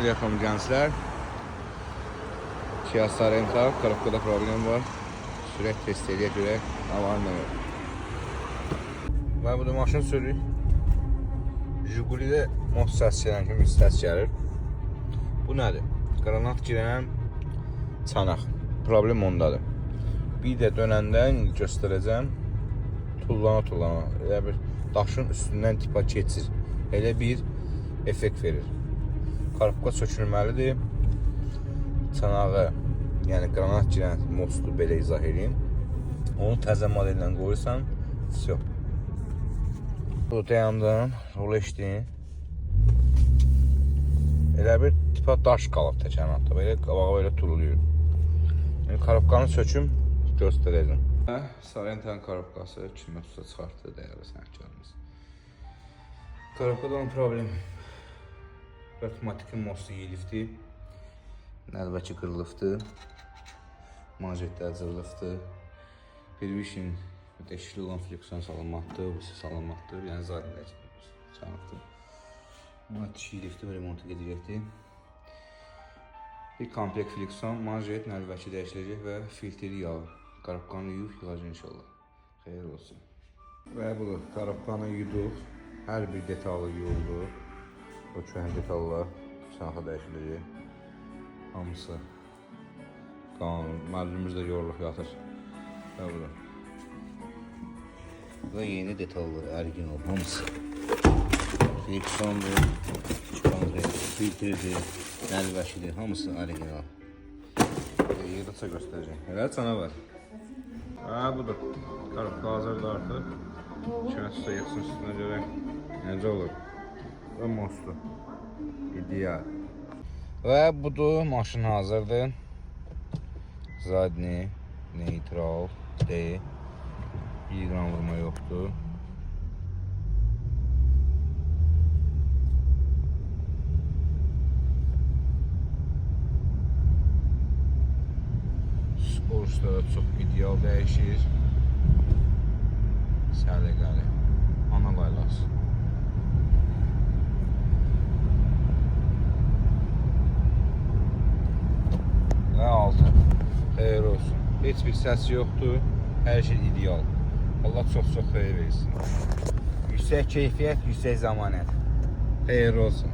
Salam gençler. Kia Sorento, korobkada problem var. Sürət testləriyə görə avarla yox. Mən burada maşın sürürük. Jiguli'də mod səs gələn kimi səs gəlir. Bu nədir? Qranat girən çanaq. Problem ondadır. Bir də dönəndən göstərəcəm. Tullana. Elə bir daşın üstündən tipa keçir. Elə bir effekt verir. Korobka sökülməlidir. Çanağı, yəni qranat girən mostu belə izah edeyim. Onu təzə modellə qoyursan, все. Bu dayandım, rol eşdiyim. Elə bir tipa daş qalıb təkənatda. Belə qabağa belə turuluyur. Yəni korobkanı söküm, göstərəcəm. Sorento korobkası 230-a çıxartdı dəyərli sənətkarımız. Korobkada olan problem. Otomatikin mostu yeyilibdir. Nəlbəki qırılıbdır. Manjetlər cırılıbdır. Bir işin deşikli olan fleksion salınmalıdır, bu salınmalıdır. Yəni zahilə çanıqdır. Buna yeyilibdir, remontu gedəcəkdir. Bir komplekt fleksion, manjet, nəlbəki dəyişiləcək və filtri yağı. Korobkanı yuyub yığacaq inşallah. Xeyir olsun. Və budur, korobkanı yuduq. Hər bir detalı yuyuldu. O köhnə detallar çanağa dəyişiləcək. Hamısı qanun. Müəllimimiz də yoruluq yatır. Və budur. Və yeni detallar, original hamısı. Flexondur, filtridir, nəlbəşidir, hamısı original. Yığdıqca göstərəcək. Elə canavar. Və budur. Korobka hazırdır artıq. Şəhətsə yıxsın üstünə görək. Necə olur? Və mostu. İdeal. Və budur, maşın hazırdır. Zadni, neutral, D. 1 qram vurma yoxdur. Sporçlara çox ideal dəyişir. Səliqəli. Ana laylası. Və altı. Xeyir olsun. Heç bir səs yoxdur. Hər şey ideal. Allah çox xeyir versin. Yüksək keyfiyyət, yüksək zamanət. Xeyir olsun.